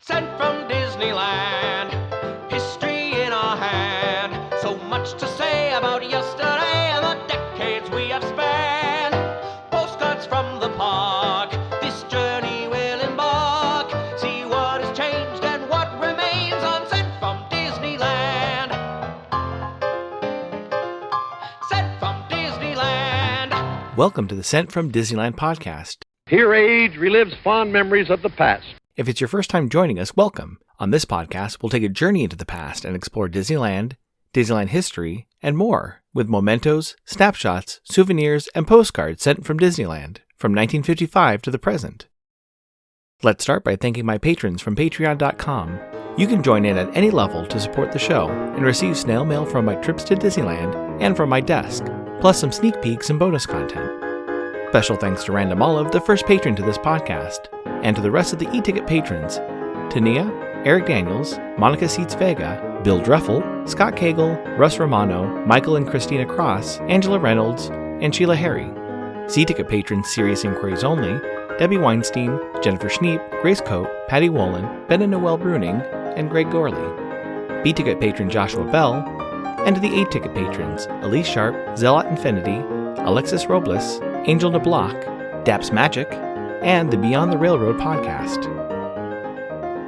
Sent from Disneyland, history in our hand. So much to say about yesterday and the decades we have spanned. Postcards from the park, this journey will embark. See what has changed and what remains on Sent from Disneyland. Sent from Disneyland. Welcome to the Sent from Disneyland podcast. Here age relives fond memories of the past. If it's your first time joining us, welcome. On this podcast, we'll take a journey into the past and explore Disneyland, Disneyland history, and more, with mementos, snapshots, souvenirs, and postcards sent from Disneyland, from 1955 to the present. Let's start by thanking my patrons from patreon.com. You can join in at any level to support the show and receive snail mail from my trips to Disneyland and from my desk, plus some sneak peeks and bonus content. Special thanks to Random Olive, the first patron to this podcast, and to the rest of the e-ticket patrons, Tania, Eric Daniels, Monica Seitz Vega, Bill Dreffel, Scott Cagle, Russ Romano, Michael and Christina Cross, Angela Reynolds, and Sheila Harry. C-ticket patrons Serious Inquiries Only, Debbie Weinstein, Jennifer Schneep, Grace Coate, Patty Wolin, Ben and Noel Bruning, and Greg Gorley. B-ticket patron Joshua Bell, and to the A-ticket patrons Elise Sharp, Zealot Infinity, Alexis Robles, Angel DeBlock, Daps Magic, and the Beyond the Railroad podcast.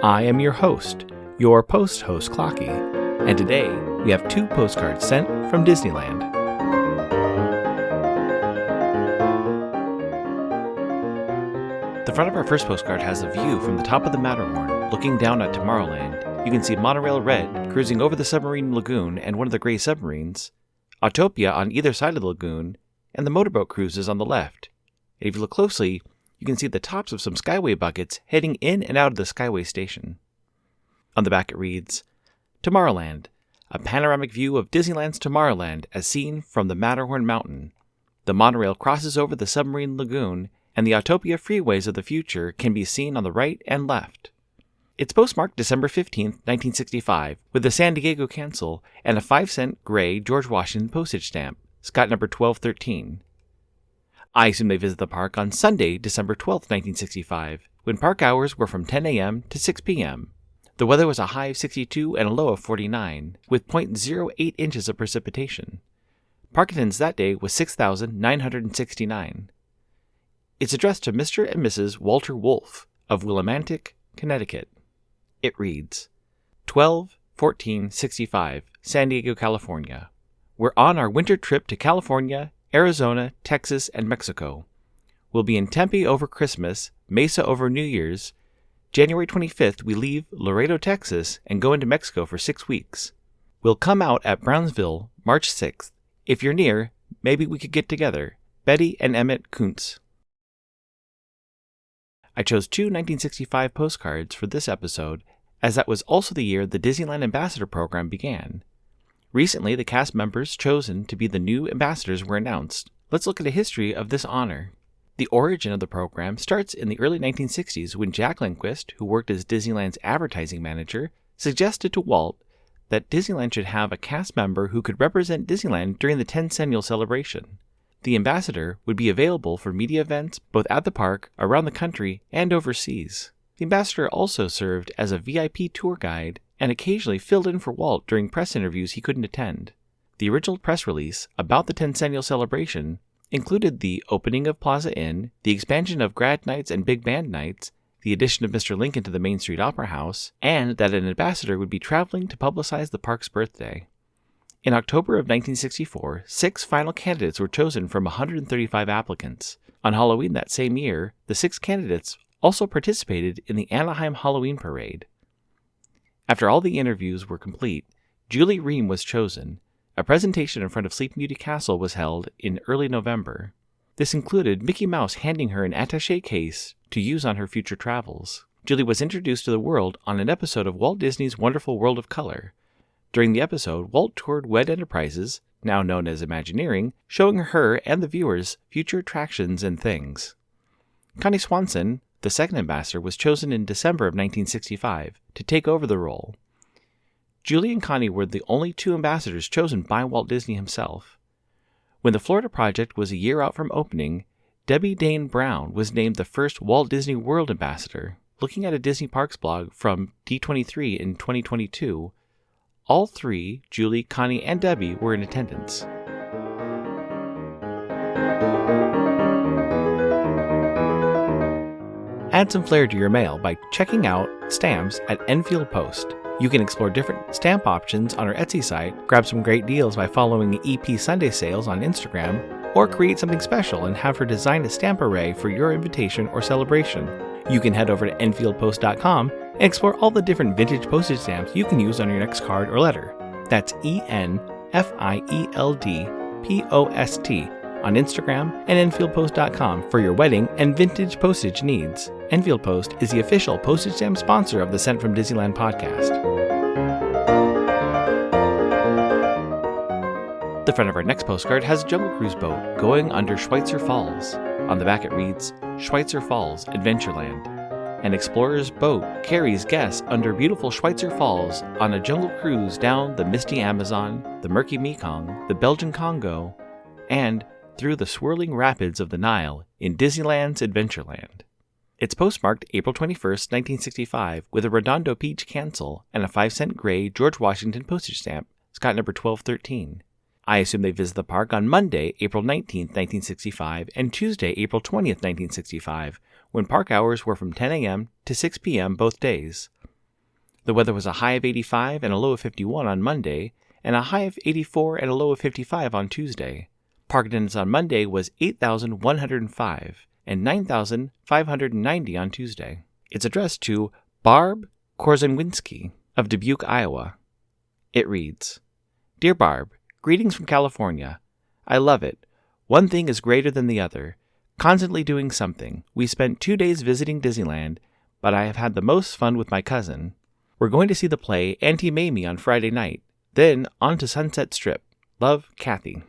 I am your host, your post-host Clocky, and today we have 2 postcards sent from Disneyland. The front of our first postcard has a view from the top of the Matterhorn, looking down at Tomorrowland. You can see Monorail Red cruising over the submarine lagoon and one of the gray submarines, Autopia on either side of the lagoon, and the motorboat cruises on the left. And if you look closely, you can see the tops of some Skyway buckets heading in and out of the Skyway station. On the back it reads, Tomorrowland, a panoramic view of Disneyland's Tomorrowland as seen from the Matterhorn Mountain. The monorail crosses over the submarine lagoon, and the Autopia freeways of the future can be seen on the right and left. It's postmarked December 15, 1965, with the San Diego cancel and a 5-cent gray George Washington postage stamp, Scott number 1213. I assume they visit the park on Sunday, December 12, 1965, when park hours were from 10 a.m. to 6 p.m. The weather was a high of 62 and a low of 49, with 0.08 inches of precipitation. Park attendance that day was 6,969. It's addressed to Mr. and Mrs. Walter Wolf of Willimantic, Connecticut. It reads, 12/14/65, San Diego, California. We're on our winter trip to California, Arizona, Texas, and Mexico. We'll be in Tempe over Christmas, Mesa over New Year's. January 25th, we leave Laredo, Texas, and go into Mexico for 6 weeks. We'll come out at Brownsville, March 6th. If you're near, maybe we could get together. Betty and Emmett Kuntz. I chose 2 1965 postcards for this episode, as that was also the year the Disneyland Ambassador Program began. Recently, the cast members chosen to be the new ambassadors were announced. Let's look at a history of this honor. The origin of the program starts in the early 1960s when Jack Lindquist, who worked as Disneyland's advertising manager, suggested to Walt that Disneyland should have a cast member who could represent Disneyland during the 10th celebration. The ambassador would be available for media events both at the park, around the country, and overseas. The ambassador also served as a VIP tour guide and occasionally filled in for Walt during press interviews he couldn't attend. The original press release about the 10th celebration included the opening of Plaza Inn, the expansion of grad nights and big band nights, the addition of Mr. Lincoln to the Main Street Opera House, and that an ambassador would be traveling to publicize the park's birthday. In October of 1964, 6 final candidates were chosen from 135 applicants. On Halloween that same year, the 6 candidates also participated in the Anaheim Halloween Parade. After all the interviews were complete, Julie Ream was chosen. A presentation in front of Sleeping Beauty Castle was held in early November. This included Mickey Mouse handing her an attaché case to use on her future travels. Julie was introduced to the world on an episode of Walt Disney's Wonderful World of Color. During the episode, Walt toured WED Enterprises, now known as Imagineering, showing her and the viewers future attractions and things. Connie Swanson, the second ambassador, was chosen in December of 1965 to take over the role. Julie and Connie were the only 2 ambassadors chosen by Walt Disney himself. When the Florida project was a year out from opening, Debbie Dane Brown was named the first Walt Disney World ambassador. looking at a Disney Parks blog from D23 in 2022, all three, Julie, Connie, and Debbie, were in attendance. Add some flair to your mail by checking out stamps at Enfield Post. You can explore different stamp options on our Etsy site, grab some great deals by following the EP Sunday Sales on Instagram, or create something special and have her design a stamp array for your invitation or celebration. You can head over to enfieldpost.com and explore all the different vintage postage stamps you can use on your next card or letter. That's ENFIELDPOST on Instagram and enfieldpost.com for your wedding and vintage postage needs. Enfield Post is the official postage stamp sponsor of the Sent from Disneyland podcast. The front of our next postcard has a Jungle Cruise boat going under Schweitzer Falls. On the back it reads, Schweitzer Falls, Adventureland. An explorer's boat carries guests under beautiful Schweitzer Falls on a jungle cruise down the misty Amazon, the murky Mekong, the Belgian Congo, and through the swirling rapids of the Nile in Disneyland's Adventureland. It's postmarked April 21st, 1965, with a Redondo Peach cancel and a 5-cent gray George Washington postage stamp, Scott number 1213. I assume they visit the park on Monday, April 19th, 1965, and Tuesday, April 20th, 1965, when park hours were from 10 a.m. to 6 p.m. both days. The weather was a high of 85 and a low of 51 on Monday, and a high of 84 and a low of 55 on Tuesday. Park attendance on Monday was 8,105 and 9,590 on Tuesday. It's addressed to Barb Korzynwinski of Dubuque, Iowa. It reads, Dear Barb, greetings from California. I love it. One thing is greater than the other. Constantly doing something. We spent 2 days visiting Disneyland, but I have had the most fun with my cousin. We're going to see the play Auntie Mamie on Friday night. Then on to Sunset Strip. Love, Kathy.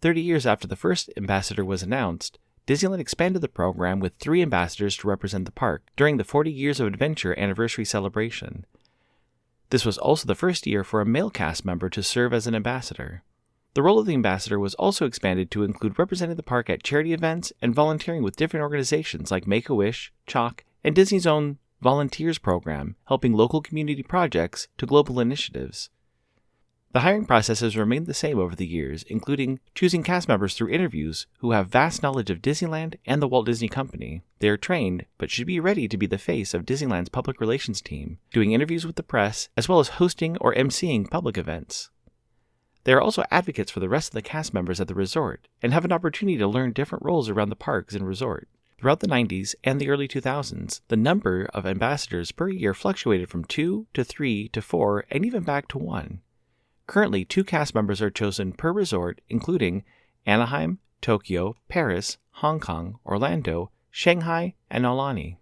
30 years after the first ambassador was announced, Disneyland expanded the program with 3 ambassadors to represent the park during the 40 Years of Adventure anniversary celebration. This was also the first year for a male cast member to serve as an ambassador. The role of the ambassador was also expanded to include representing the park at charity events and volunteering with different organizations like Make-A-Wish, Chalk, and Disney's own Volunteers program, helping local community projects to global initiatives. The hiring process has remained the same over the years, including choosing cast members through interviews who have vast knowledge of Disneyland and the Walt Disney Company. They are trained, but should be ready to be the face of Disneyland's public relations team, doing interviews with the press, as well as hosting or emceeing public events. They are also advocates for the rest of the cast members at the resort, and have an opportunity to learn different roles around the parks and resort. Throughout the 90s and the early 2000s, the number of ambassadors per year fluctuated from 2 to 3 to 4 and even back to 1. Currently, 2 cast members are chosen per resort, including Anaheim, Tokyo, Paris, Hong Kong, Orlando, Shanghai, and Aulani.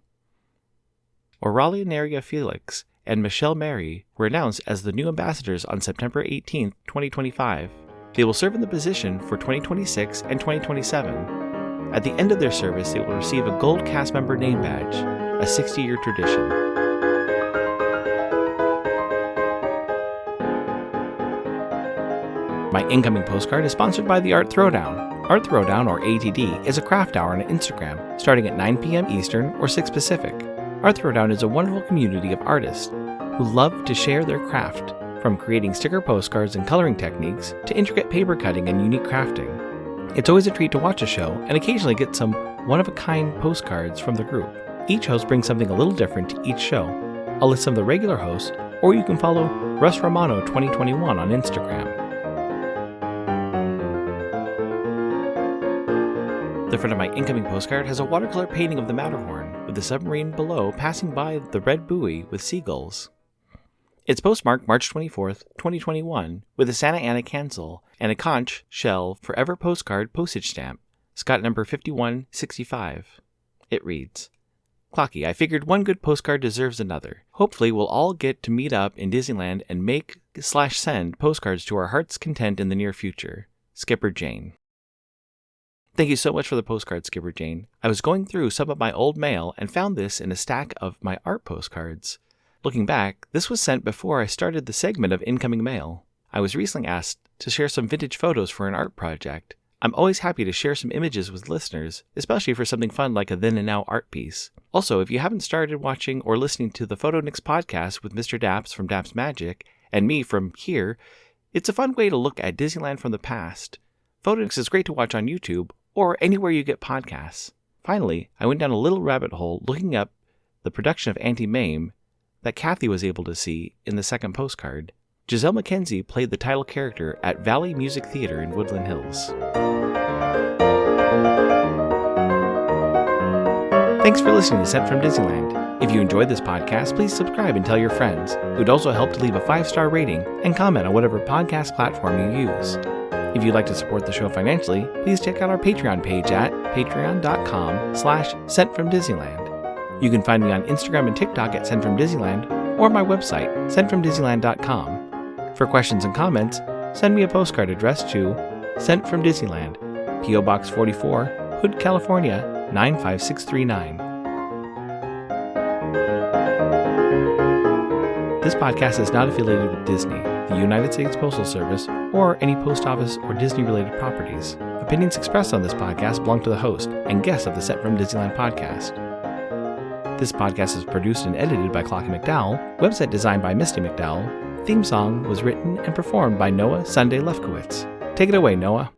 Auralia Neria Felix and Michelle Mary were announced as the new ambassadors on September 18, 2025. They will serve in the position for 2026 and 2027. At the end of their service, they will receive a gold cast member name badge, a 60-year tradition. My incoming postcard is sponsored by the Art Throwdown. Art Throwdown, or ATD, is a craft hour on Instagram, starting at 9 p.m. Eastern or 6 Pacific. Art Throwdown is a wonderful community of artists who love to share their craft, from creating sticker postcards and coloring techniques to intricate paper cutting and unique crafting. It's always a treat to watch a show and occasionally get some one-of-a-kind postcards from the group. Each host brings something a little different to each show. I'll list some of the regular hosts, or you can follow Russ Romano 2021 on Instagram. The front of my incoming postcard has a watercolor painting of the Matterhorn, with the submarine below passing by the red buoy with seagulls. It's postmarked March 24th, 2021, with a Santa Ana cancel and a conch shell forever postcard postage stamp, Scott number 5165. It reads, Clocky, I figured one good postcard deserves another. Hopefully we'll all get to meet up in Disneyland and make/send postcards to our heart's content in the near future. Skipper Jane. Thank you so much for the postcard, Skipper Jane. I was going through some of my old mail and found this in a stack of my art postcards. Looking back, this was sent before I started the segment of incoming mail. I was recently asked to share some vintage photos for an art project. I'm always happy to share some images with listeners, especially for something fun like a then and now art piece. Also, if you haven't started watching or listening to the PhotoNix podcast with Mr. Daps from Daps Magic and me from here, it's a fun way to look at Disneyland from the past. PhotoNix is great to watch on YouTube or anywhere you get podcasts. Finally, I went down a little rabbit hole looking up the production of Auntie Mame that Kathy was able to see in the second postcard. Giselle McKenzie played the title character at Valley Music Theater in Woodland Hills. Thanks for listening to Sent from Disneyland. If you enjoyed this podcast, please subscribe and tell your friends. It would also help to leave a 5-star rating and comment on whatever podcast platform you use. If you'd like to support the show financially, please check out our Patreon page at patreon.com/sentfromdisneyland. You can find me on Instagram and TikTok at Sent from Disneyland or my website, sentfromdisneyland.com. For questions and comments, send me a postcard addressed to Sent from Disneyland, P.O. Box 44, Hood, California, 95639. This podcast is not affiliated with Disney, the United States Postal Service, or any post office or Disney-related properties. Opinions expressed on this podcast belong to the host and guests of the Sent from Disneyland podcast. This podcast is produced and edited by Clocky McDowell, website designed by Misty McDowell. Theme song was written and performed by Noah Sunday Lefkowitz. Take it away, Noah.